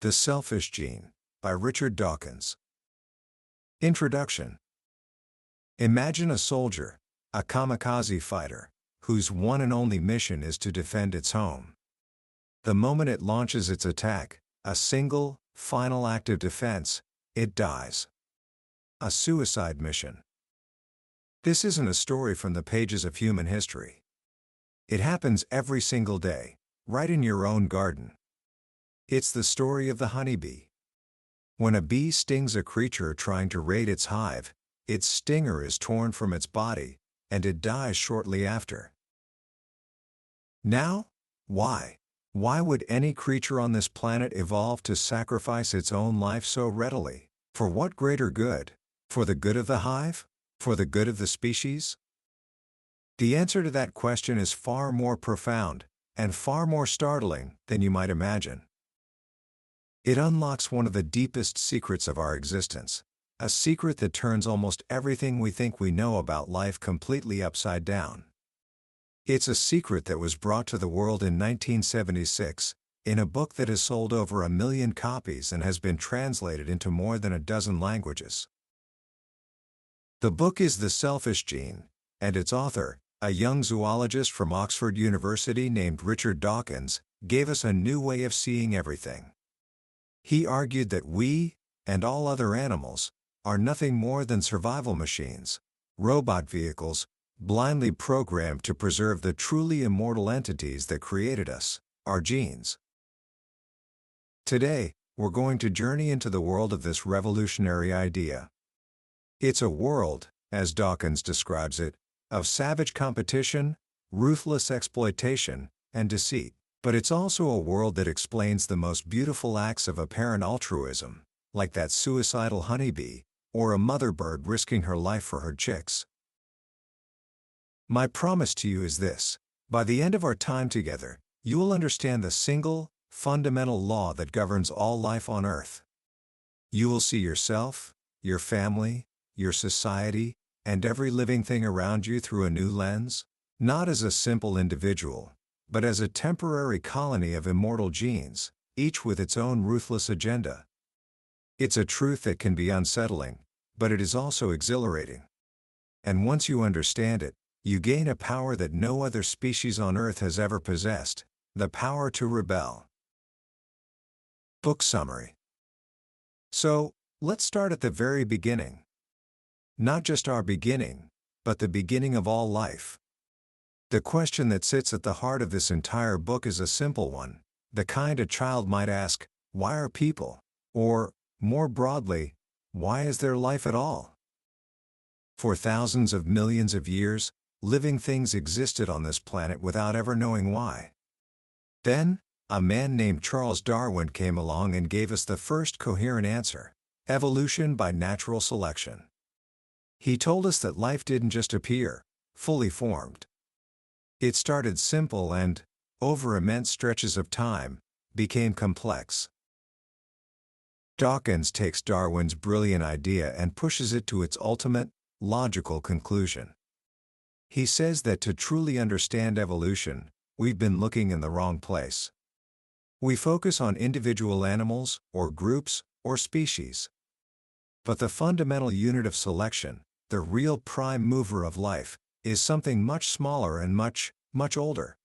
The Selfish Gene, by Richard Dawkins. Introduction. Imagine a soldier, a kamikaze fighter, whose one and only mission is to defend its home. The moment it launches its attack, a single, final act of defense, it dies. A suicide mission. This isn't a story from the pages of human history. It happens every single day, right in your own garden. It's the story of the honeybee. When a bee stings a creature trying to raid its hive, its stinger is torn from its body, and it dies shortly after. Now, why? Why would any creature on this planet evolve to sacrifice its own life so readily? For what greater good? For the good of the hive? For the good of the species? The answer to that question is far more profound, and far more startling than you might imagine. It unlocks one of the deepest secrets of our existence, a secret that turns almost everything we think we know about life completely upside down. It's a secret that was brought to the world in 1976, in a book that has sold over 1 million copies and has been translated into more than a dozen languages. The book is The Selfish Gene, and its author, a young zoologist from Oxford University named Richard Dawkins, gave us a new way of seeing everything. He argued that we, and all other animals, are nothing more than survival machines, robot vehicles, blindly programmed to preserve the truly immortal entities that created us, our genes. Today, we're going to journey into the world of this revolutionary idea. It's a world, as Dawkins describes it, of savage competition, ruthless exploitation, and deceit. But it's also a world that explains the most beautiful acts of apparent altruism, like that suicidal honeybee, or a mother bird risking her life for her chicks. My promise to you is this: by the end of our time together, you will understand the single, fundamental law that governs all life on Earth. You will see yourself, your family, your society, and every living thing around you through a new lens, not as a simple individual, but as a temporary colony of immortal genes, each with its own ruthless agenda. It's a truth that can be unsettling, but it is also exhilarating. And once you understand it, you gain a power that no other species on Earth has ever possessed: the power to rebel. Book summary. So, let's start at the very beginning. Not just our beginning, but the beginning of all life. The question that sits at the heart of this entire book is a simple one, the kind a child might ask: why are people? Or, more broadly, why is there life at all? For thousands of millions of years, living things existed on this planet without ever knowing why. Then, a man named Charles Darwin came along and gave us the first coherent answer: evolution by natural selection. He told us that life didn't just appear, fully formed. It started simple and, over immense stretches of time, became complex. Dawkins takes Darwin's brilliant idea and pushes it to its ultimate, logical conclusion. He says that to truly understand evolution, we've been looking in the wrong place. We focus on individual animals, or groups, or species. But the fundamental unit of selection, the real prime mover of life, is something much smaller and much, much older.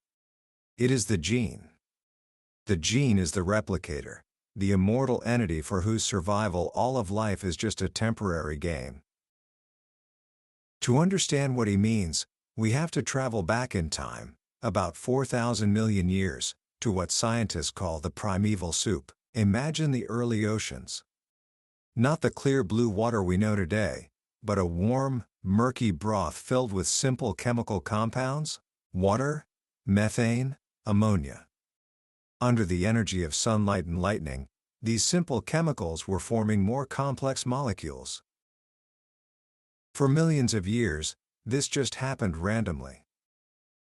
It is the gene. The gene is the replicator, the immortal entity for whose survival all of life is just a temporary game. To understand what he means, we have to travel back in time, about 4,000 million years, to what scientists call the primeval soup. Imagine the early oceans. Not the clear blue water we know today, but a warm, murky broth filled with simple chemical compounds: water, methane, ammonia. Under the energy of sunlight and lightning, these simple chemicals were forming more complex molecules. For millions of years, this just happened randomly.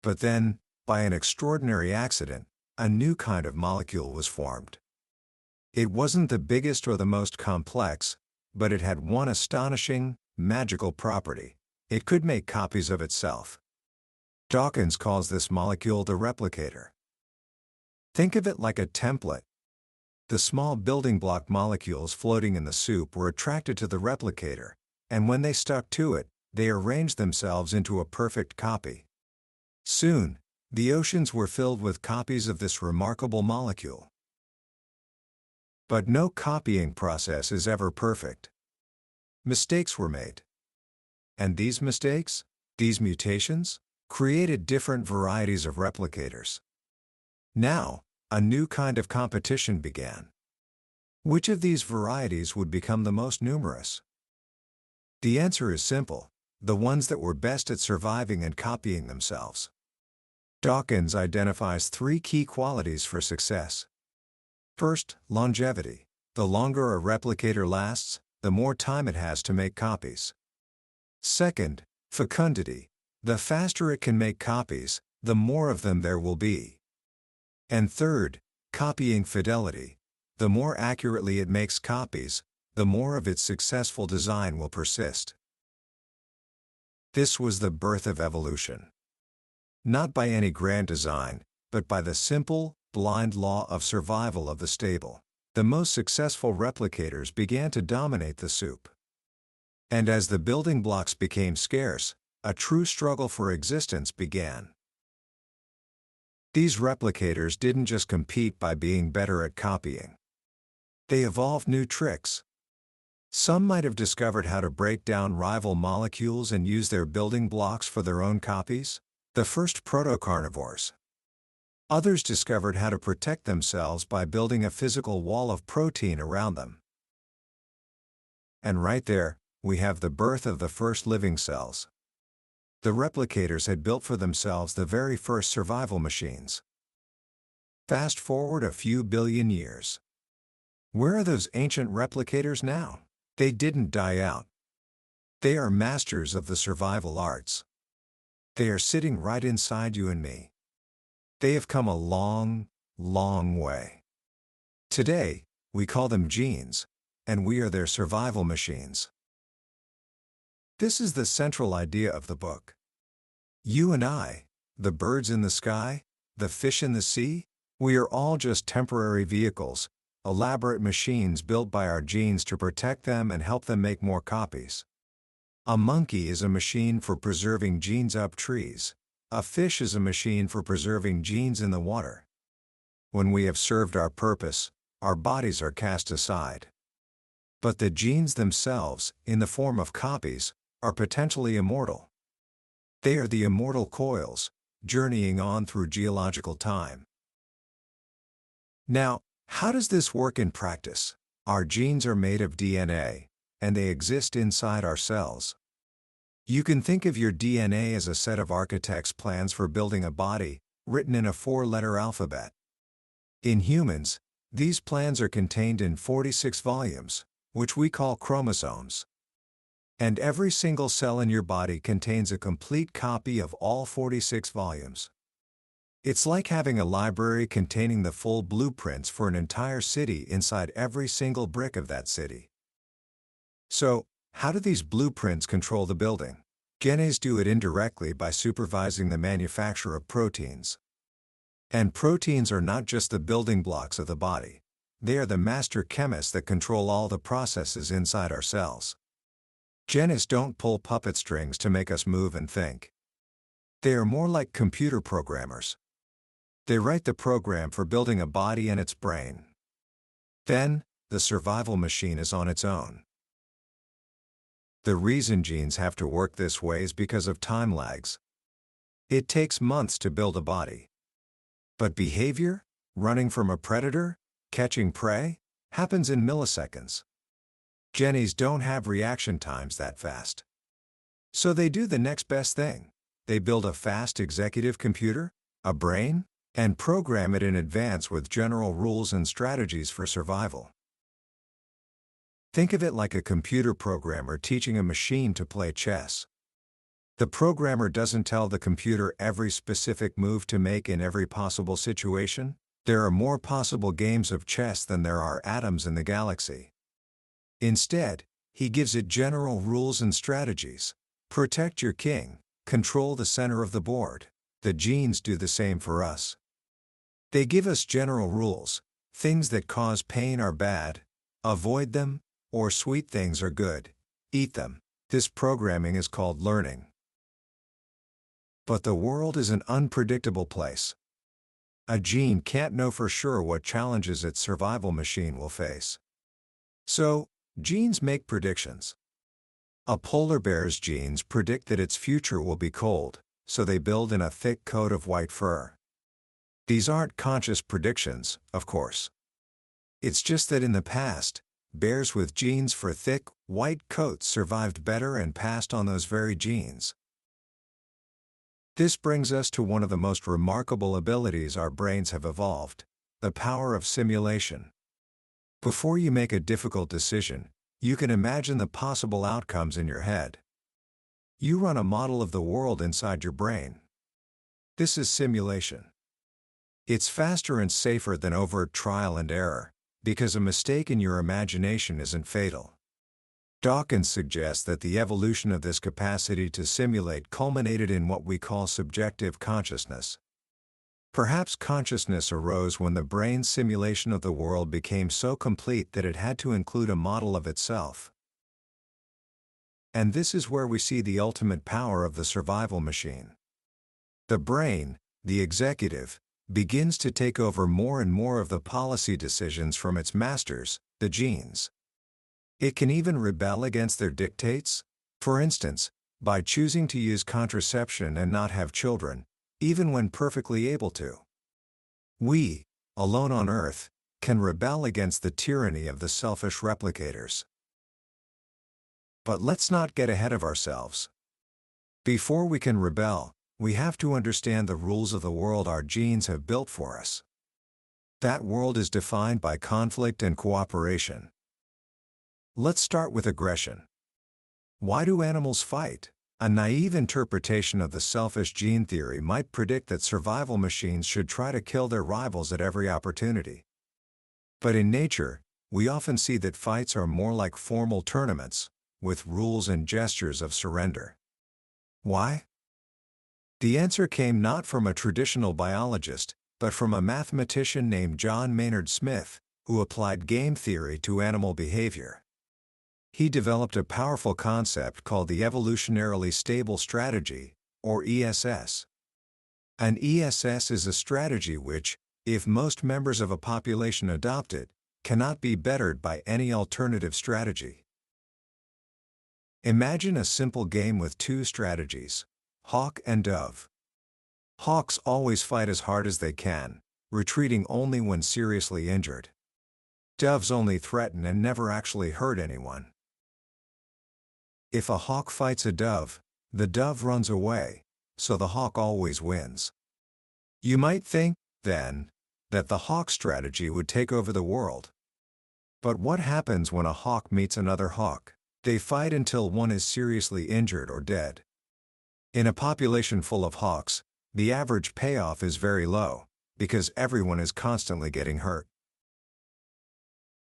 But then, by an extraordinary accident, a new kind of molecule was formed. It wasn't the biggest or the most complex, but it had one astonishing, magical property: it could make copies of itself. Dawkins calls this molecule the replicator. Think of it like a template. The small building block molecules floating in the soup were attracted to the replicator, and when they stuck to it, they arranged themselves into a perfect copy. Soon, the oceans were filled with copies of this remarkable molecule. But no copying process is ever perfect. Mistakes were made. And these mistakes, these mutations, created different varieties of replicators. Now, a new kind of competition began. Which of these varieties would become the most numerous? The answer is simple: the ones that were best at surviving and copying themselves. Dawkins identifies 3 key qualities for success. First, longevity. The longer a replicator lasts, the more time it has to make copies. Second, fecundity. The faster it can make copies, the more of them there will be. And third, copying fidelity. The more accurately it makes copies, the more of its successful design will persist. This was the birth of evolution. Not by any grand design, but by the simple, blind law of survival of the stable. The most successful replicators began to dominate the soup. And as the building blocks became scarce, a true struggle for existence began. These replicators didn't just compete by being better at copying. They evolved new tricks. Some might have discovered how to break down rival molecules and use their building blocks for their own copies, the first proto-carnivores. Others discovered how to protect themselves by building a physical wall of protein around them. And right there, we have the birth of the first living cells. The replicators had built for themselves the very first survival machines. Fast forward a few billion years. Where are those ancient replicators now? They didn't die out. They are masters of the survival arts. They are sitting right inside you and me. They have come a long, long way. Today, we call them genes, and we are their survival machines. This is the central idea of the book. You and I, the birds in the sky, the fish in the sea, we are all just temporary vehicles, elaborate machines built by our genes to protect them and help them make more copies. A monkey is a machine for preserving genes up trees. A fish is a machine for preserving genes in the water. When we have served our purpose, our bodies are cast aside. But the genes themselves, in the form of copies, are potentially immortal. They are the immortal coils, journeying on through geological time. Now, how does this work in practice? Our genes are made of DNA, and they exist inside our cells. You can think of your DNA as a set of architect's plans for building a body, written in a 4-letter alphabet. In humans, these plans are contained in 46 volumes, which we call chromosomes. And every single cell in your body contains a complete copy of all 46 volumes. It's like having a library containing the full blueprints for an entire city inside every single brick of that city. So, how do these blueprints control the building? Genes do it indirectly by supervising the manufacture of proteins. And proteins are not just the building blocks of the body. They are the master chemists that control all the processes inside our cells. Genes don't pull puppet strings to make us move and think. They are more like computer programmers. They write the program for building a body and its brain. Then, the survival machine is on its own. The reason genes have to work this way is because of time lags. It takes months to build a body. But behavior, running from a predator, catching prey, happens in milliseconds. Genes don't have reaction times that fast. So they do the next best thing. They build a fast executive computer, a brain, and program it in advance with general rules and strategies for survival. Think of it like a computer programmer teaching a machine to play chess. The programmer doesn't tell the computer every specific move to make in every possible situation. There are more possible games of chess than there are atoms in the galaxy. Instead, he gives it general rules and strategies. Protect your king, control the center of the board. The genes do the same for us. They give us general rules, Things that cause pain are bad. Avoid them, or sweet things are good. Eat them. This programming is called learning. But the world is an unpredictable place. A gene can't know for sure what challenges its survival machine will face. So, genes make predictions. A polar bear's genes predict that its future will be cold, so they build in a thick coat of white fur. These aren't conscious predictions, of course. It's just that in the past, bears with genes for thick, white coats survived better and passed on those very genes. This brings us to one of the most remarkable abilities our brains have evolved: the power of simulation. Before you make a difficult decision, you can imagine the possible outcomes in your head. You run a model of the world inside your brain. This is simulation. It's faster and safer than overt trial and error, because a mistake in your imagination isn't fatal. Dawkins suggests that the evolution of this capacity to simulate culminated in what we call subjective consciousness. Perhaps consciousness arose when the brain's simulation of the world became so complete that it had to include a model of itself. And this is where we see the ultimate power of the survival machine. The brain, the executive, begins to take over more and more of the policy decisions from its masters, the genes. It can even rebel against their dictates, for instance, by choosing to use contraception and not have children, even when perfectly able to. We, alone on Earth, can rebel against the tyranny of the selfish replicators. But let's not get ahead of ourselves. Before we can rebel, we have to understand the rules of the world our genes have built for us. That world is defined by conflict and cooperation. Let's start with aggression. Why do animals fight? A naive interpretation of the selfish gene theory might predict that survival machines should try to kill their rivals at every opportunity. But in nature, we often see that fights are more like formal tournaments, with rules and gestures of surrender. Why? The answer came not from a traditional biologist, but from a mathematician named John Maynard Smith, who applied game theory to animal behavior. He developed a powerful concept called the evolutionarily stable strategy, or ESS. An ESS is a strategy which, if most members of a population adopt it, cannot be bettered by any alternative strategy. Imagine a simple game with two strategies: hawk and dove. Hawks always fight as hard as they can, retreating only when seriously injured. Doves only threaten and never actually hurt anyone. If a hawk fights a dove, the dove runs away, so the hawk always wins. You might think, then, that the hawk strategy would take over the world. But what happens when a hawk meets another hawk? They fight until one is seriously injured or dead. In a population full of hawks, the average payoff is very low, because everyone is constantly getting hurt.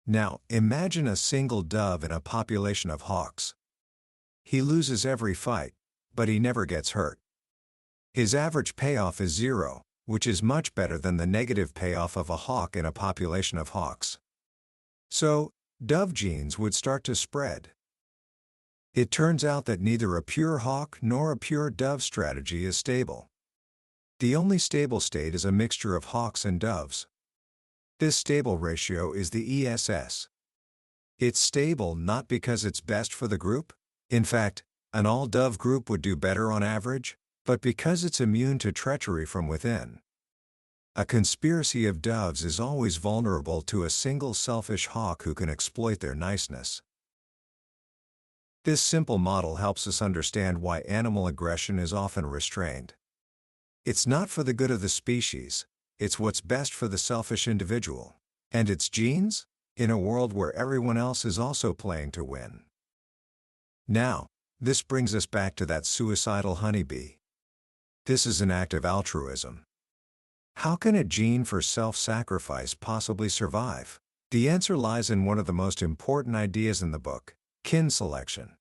Now, imagine a single dove in a population of hawks. He loses every fight, but he never gets hurt. His average payoff is 0, which is much better than the negative payoff of a hawk in a population of hawks. So, dove genes would start to spread. It turns out that neither a pure hawk nor a pure dove strategy is stable. The only stable state is a mixture of hawks and doves. This stable ratio is the ESS. It's stable not because it's best for the group. In fact, an all-dove group would do better on average, but because it's immune to treachery from within. A conspiracy of doves is always vulnerable to a single selfish hawk who can exploit their niceness. This simple model helps us understand why animal aggression is often restrained. It's not for the good of the species, it's what's best for the selfish individual. And its genes? In a world where everyone else is also playing to win. Now, this brings us back to that suicidal honeybee. This is an act of altruism. How can a gene for self-sacrifice possibly survive? The answer lies in one of the most important ideas in the book: kin selection.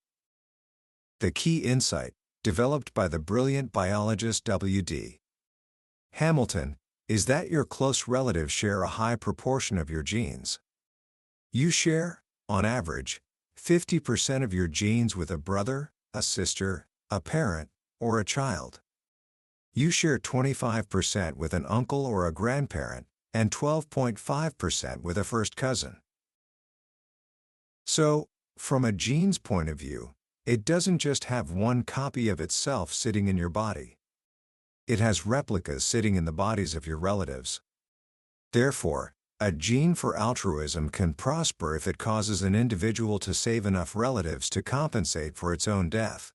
The key insight, developed by the brilliant biologist W.D. Hamilton, is that your close relatives share a high proportion of your genes. You share, on average, 50% of your genes with a brother, a sister, a parent, or a child. You share 25% with an uncle or a grandparent, and 12.5% with a first cousin. So, from a gene's point of view, it doesn't just have one copy of itself sitting in your body. It has replicas sitting in the bodies of your relatives. Therefore, a gene for altruism can prosper if it causes an individual to save enough relatives to compensate for its own death.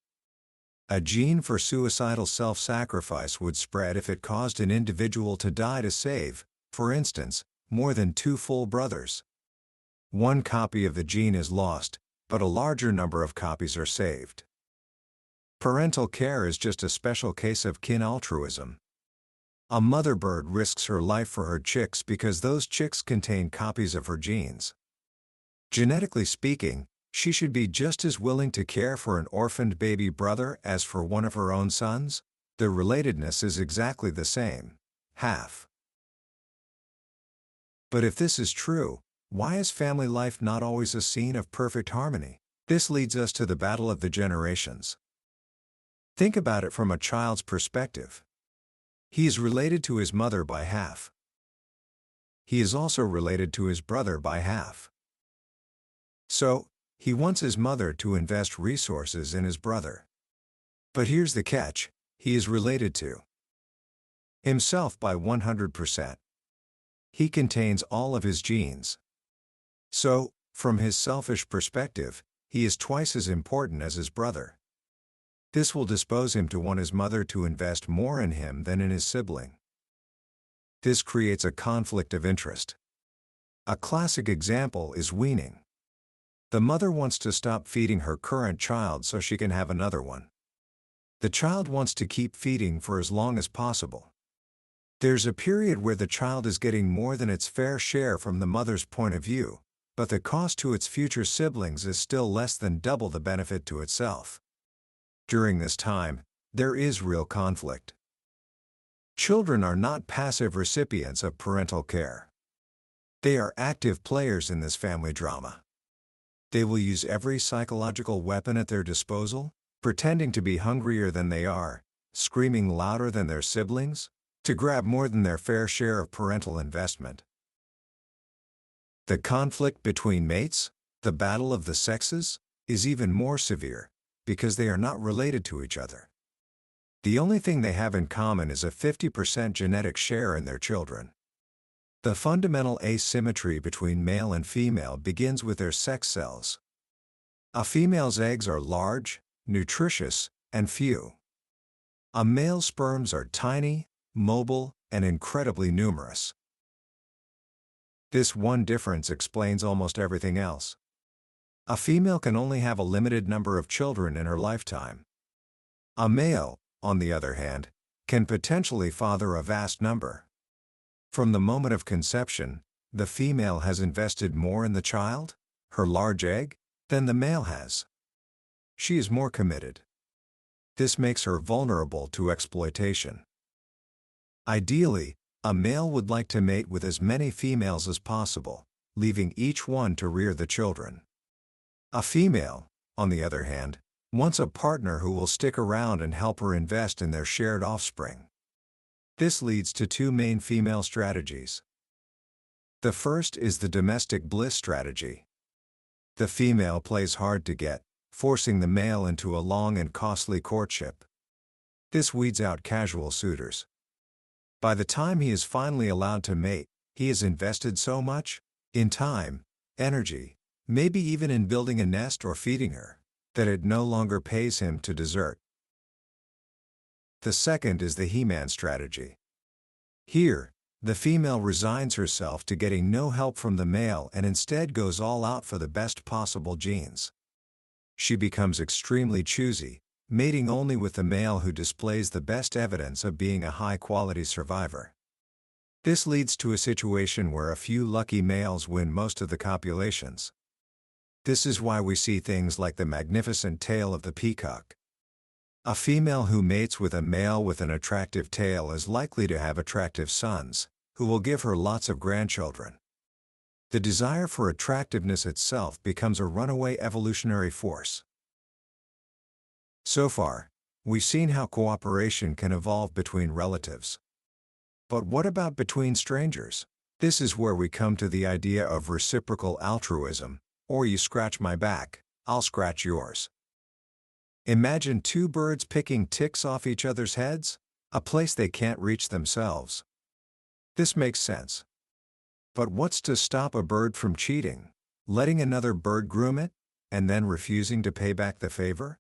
A gene for suicidal self-sacrifice would spread if it caused an individual to die to save, for instance, more than 2 full brothers. One copy of the gene is lost, but a larger number of copies are saved. Parental care is just a special case of kin altruism. A mother bird risks her life for her chicks because those chicks contain copies of her genes. Genetically speaking, she should be just as willing to care for an orphaned baby brother as for one of her own sons. The relatedness is exactly the same, half. But if this is true, why is family life not always a scene of perfect harmony? This leads us to the battle of the generations. Think about it from a child's perspective. He is related to his mother by half. He is also related to his brother by half. So, he wants his mother to invest resources in his brother. But here's the catch, he is related to himself by 100%. He contains all of his genes. So, from his selfish perspective, he is twice as important as his brother. This will dispose him to want his mother to invest more in him than in his sibling. This creates a conflict of interest. A classic example is weaning. The mother wants to stop feeding her current child so she can have another one. The child wants to keep feeding for as long as possible. There's a period where the child is getting more than its fair share from the mother's point of view, but the cost to its future siblings is still less than double the benefit to itself. During this time, there is real conflict. Children are not passive recipients of parental care. They are active players in this family drama. They will use every psychological weapon at their disposal, pretending to be hungrier than they are, screaming louder than their siblings, to grab more than their fair share of parental investment. The conflict between mates, the battle of the sexes, is even more severe, because they are not related to each other. The only thing they have in common is a 50% genetic share in their children. The fundamental asymmetry between male and female begins with their sex cells. A female's eggs are large, nutritious, and few. A male's sperms are tiny, mobile, and incredibly numerous. This one difference explains almost everything else. A female can only have a limited number of children in her lifetime. A male, on the other hand, can potentially father a vast number. From the moment of conception, the female has invested more in the child, her large egg, than the male has. She is more committed. This makes her vulnerable to exploitation. Ideally, a male would like to mate with as many females as possible, leaving each one to rear the children. A female, on the other hand, wants a partner who will stick around and help her invest in their shared offspring. This leads to 2 main female strategies. The first is the domestic bliss strategy. The female plays hard to get, forcing the male into a long and costly courtship. This weeds out casual suitors. By the time he is finally allowed to mate, he has invested so much, in time, energy, maybe even in building a nest or feeding her, that it no longer pays him to desert. The second is the He-Man strategy. Here, the female resigns herself to getting no help from the male and instead goes all out for the best possible genes. She becomes extremely choosy, mating only with the male who displays the best evidence of being a high-quality survivor. This leads to a situation where a few lucky males win most of the copulations. This is why we see things like the magnificent tail of the peacock. A female who mates with a male with an attractive tail is likely to have attractive sons, who will give her lots of grandchildren. The desire for attractiveness itself becomes a runaway evolutionary force. So far, we've seen how cooperation can evolve between relatives. But what about between strangers? This is where we come to the idea of reciprocal altruism, or you scratch my back, I'll scratch yours. Imagine two birds picking ticks off each other's heads, a place they can't reach themselves. This makes sense. But what's to stop a bird from cheating, letting another bird groom it, and then refusing to pay back the favor?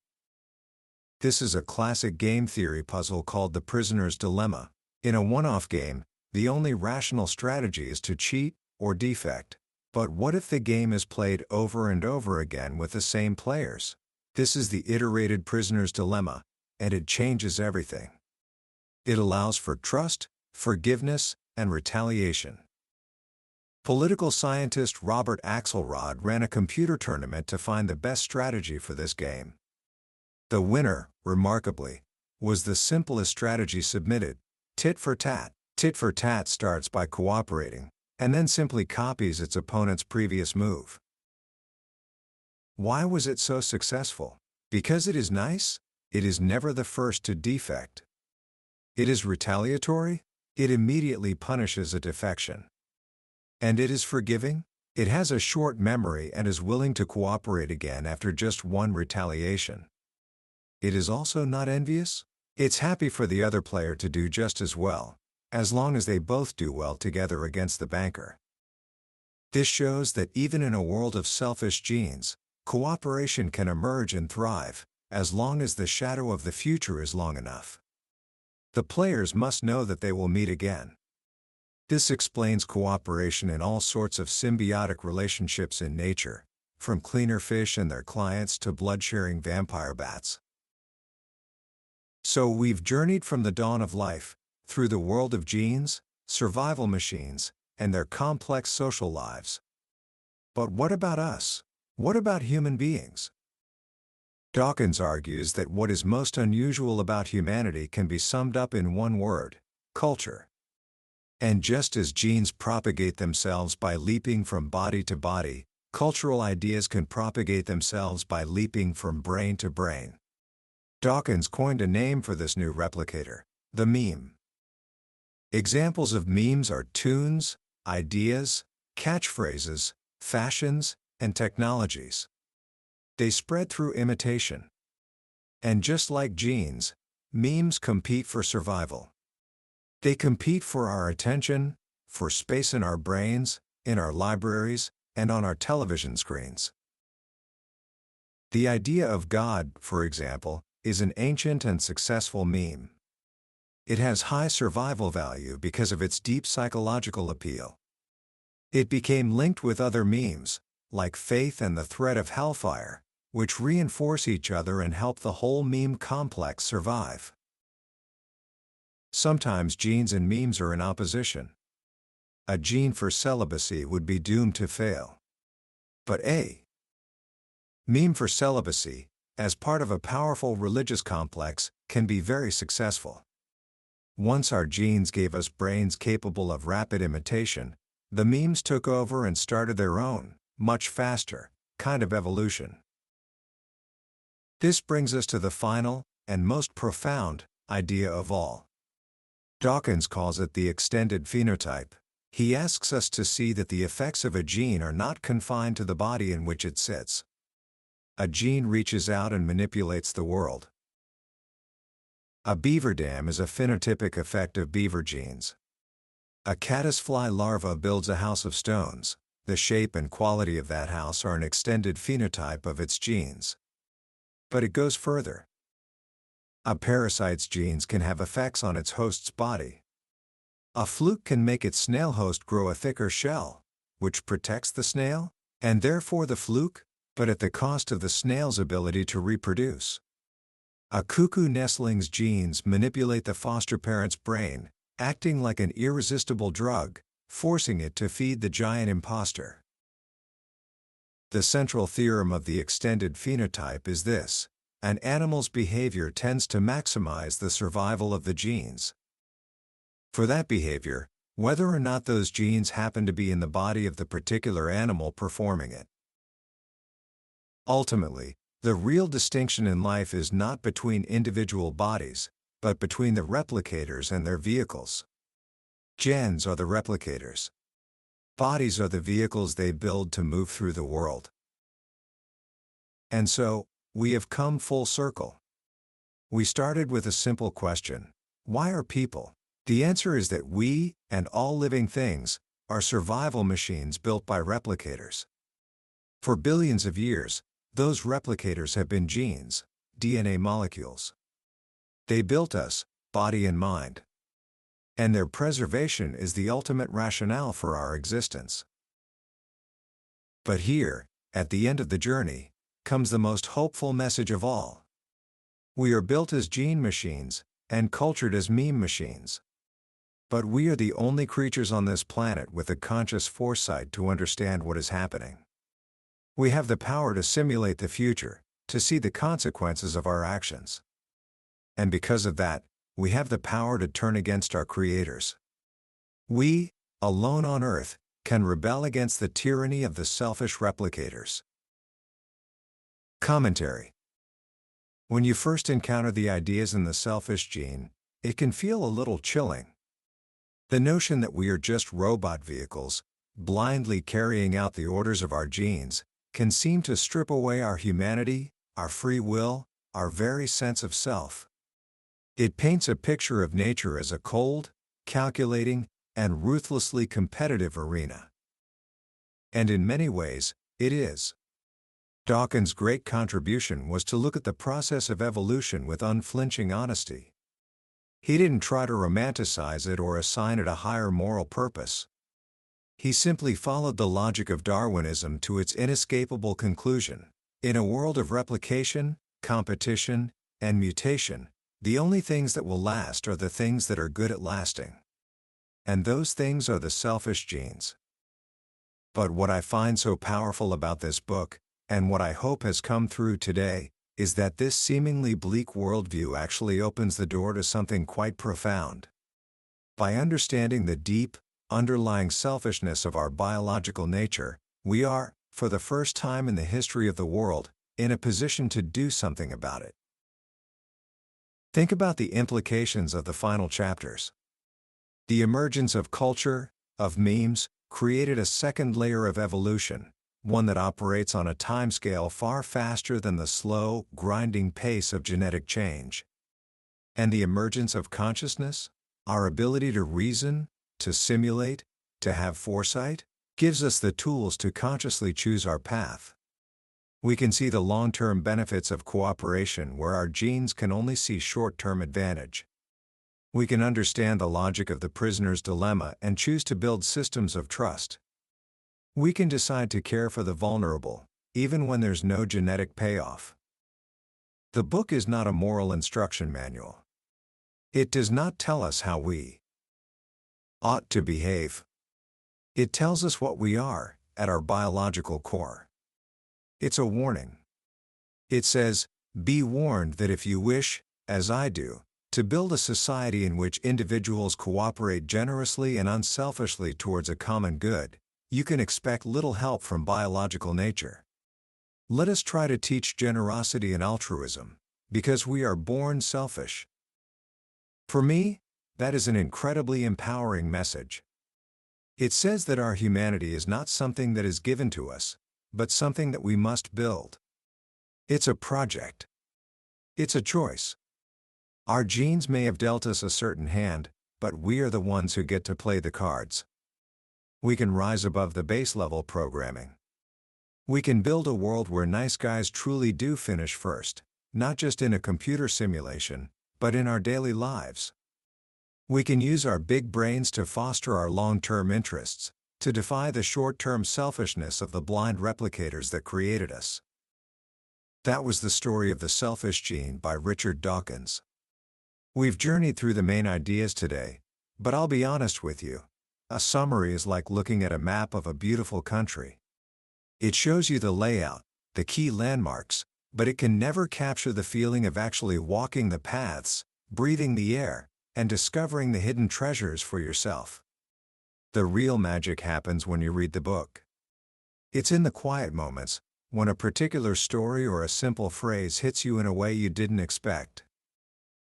This is a classic game theory puzzle called the prisoner's dilemma. In a one-off game, the only rational strategy is to cheat or defect. But what if the game is played over and over again with the same players? This is the iterated prisoner's dilemma, and it changes everything. It allows for trust, forgiveness, and retaliation. Political scientist Robert Axelrod ran a computer tournament to find the best strategy for this game. The winner, remarkably, was the simplest strategy submitted: tit for tat. Tit for tat starts by cooperating, and then simply copies its opponent's previous move. Why was it so successful? Because it is nice? It is never the first to defect. It is retaliatory? It immediately punishes a defection. And it is forgiving? It has a short memory and is willing to cooperate again after just one retaliation. It is also not envious? It's happy for the other player to do just as well, as long as they both do well together against the banker. This shows that even in a world of selfish genes, cooperation can emerge and thrive, as long as the shadow of the future is long enough. The players must know that they will meet again. This explains cooperation in all sorts of symbiotic relationships in nature, from cleaner fish and their clients to blood-sharing vampire bats. So we've journeyed from the dawn of life, through the world of genes, survival machines, and their complex social lives. But what about us? What about human beings? Dawkins argues that what is most unusual about humanity can be summed up in one word: culture. And just as genes propagate themselves by leaping from body to body, cultural ideas can propagate themselves by leaping from brain to brain. Dawkins coined a name for this new replicator: the meme. Examples of memes are tunes, ideas, catchphrases, fashions, and technologies. They spread through imitation. And just like genes, memes compete for survival. They compete for our attention, for space in our brains, in our libraries, and on our television screens. The idea of God, for example, is an ancient and successful meme. It has high survival value because of its deep psychological appeal. It became linked with other memes, like faith and the threat of hellfire, which reinforce each other and help the whole meme complex survive. Sometimes genes and memes are in opposition. A gene for celibacy would be doomed to fail. But a meme for celibacy, as part of a powerful religious complex, can be very successful. Once our genes gave us brains capable of rapid imitation, the memes took over and started their own, much faster, kind of evolution. This brings us to the final, and most profound, idea of all. Dawkins calls it the extended phenotype. He asks us to see that the effects of a gene are not confined to the body in which it sits. A gene reaches out and manipulates the world. A beaver dam is a phenotypic effect of beaver genes. A caddisfly larva builds a house of stones. The shape and quality of that house are an extended phenotype of its genes. But it goes further. A parasite's genes can have effects on its host's body. A fluke can make its snail host grow a thicker shell, which protects the snail, and therefore the fluke, but at the cost of the snail's ability to reproduce. A cuckoo nestling's genes manipulate the foster parent's brain, acting like an irresistible drug, forcing it to feed the giant imposter. The central theorem of the extended phenotype is this: an animal's behavior tends to maximize the survival of the genes. For that behavior, whether or not those genes happen to be in the body of the particular animal performing it. Ultimately, the real distinction in life is not between individual bodies, but between the replicators and their vehicles. Genes are the replicators. Bodies are the vehicles they build to move through the world. And so, we have come full circle. We started with a simple question: why are people? The answer is that we, and all living things, are survival machines built by replicators. For billions of years, those replicators have been genes, DNA molecules. They built us, body and mind. And their preservation is the ultimate rationale for our existence. But here, at the end of the journey, comes the most hopeful message of all. We are built as gene machines, and cultured as meme machines. But we are the only creatures on this planet with a conscious foresight to understand what is happening. We have the power to simulate the future, to see the consequences of our actions. And because of that, we have the power to turn against our creators. We, alone on Earth, can rebel against the tyranny of the selfish replicators. Commentary. When you first encounter the ideas in the selfish gene, it can feel a little chilling. The notion that we are just robot vehicles, blindly carrying out the orders of our genes, can seem to strip away our humanity, our free will, our very sense of self. It paints a picture of nature as a cold, calculating, and ruthlessly competitive arena. And in many ways, it is. Dawkins' great contribution was to look at the process of evolution with unflinching honesty. He didn't try to romanticize it or assign it a higher moral purpose. He simply followed the logic of Darwinism to its inescapable conclusion. In a world of replication, competition, and mutation, the only things that will last are the things that are good at lasting. And those things are the selfish genes. But what I find so powerful about this book, and what I hope has come through today, is that this seemingly bleak worldview actually opens the door to something quite profound. By understanding the deep, underlying selfishness of our biological nature, we are, for the first time in the history of the world, in a position to do something about it. Think about the implications of the final chapters. The emergence of culture, of memes, created a second layer of evolution, one that operates on a timescale far faster than the slow, grinding pace of genetic change. And the emergence of consciousness, our ability to reason, to simulate, to have foresight, gives us the tools to consciously choose our path. We can see the long-term benefits of cooperation where our genes can only see short-term advantage. We can understand the logic of the prisoner's dilemma and choose to build systems of trust. We can decide to care for the vulnerable, even when there's no genetic payoff. The book is not a moral instruction manual. It does not tell us how we ought to behave. It tells us what we are, at our biological core. It's a warning. It says, be warned that if you wish, as I do, to build a society in which individuals cooperate generously and unselfishly towards a common good, you can expect little help from biological nature. Let us try to teach generosity and altruism, because we are born selfish. For me, that is an incredibly empowering message. It says that our humanity is not something that is given to us, but something that we must build. It's a project. It's a choice. Our genes may have dealt us a certain hand, but we are the ones who get to play the cards. We can rise above the base-level programming. We can build a world where nice guys truly do finish first, not just in a computer simulation, but in our daily lives. We can use our big brains to foster our long-term interests, to defy the short-term selfishness of the blind replicators that created us. That was the story of the selfish gene by Richard Dawkins. We've journeyed through the main ideas today, but I'll be honest with you. A summary is like looking at a map of a beautiful country. It shows you the layout, the key landmarks, but it can never capture the feeling of actually walking the paths, breathing the air, and discovering the hidden treasures for yourself. The real magic happens when you read the book. It's in the quiet moments, when a particular story or a simple phrase hits you in a way you didn't expect.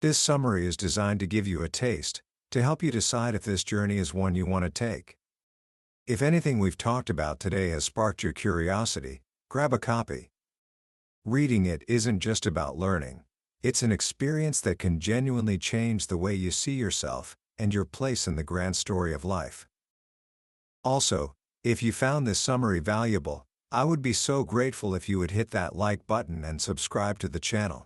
This summary is designed to give you a taste, to help you decide if this journey is one you want to take. If anything we've talked about today has sparked your curiosity, grab a copy. Reading it isn't just about learning. It's an experience that can genuinely change the way you see yourself and your place in the grand story of life. Also, if you found this summary valuable, I would be so grateful if you would hit that like button and subscribe to the channel.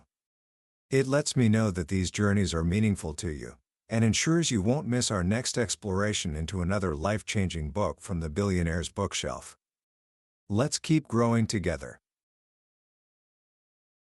It lets me know that these journeys are meaningful to you, and ensures you won't miss our next exploration into another life-changing book from the billionaire's bookshelf. Let's keep growing together.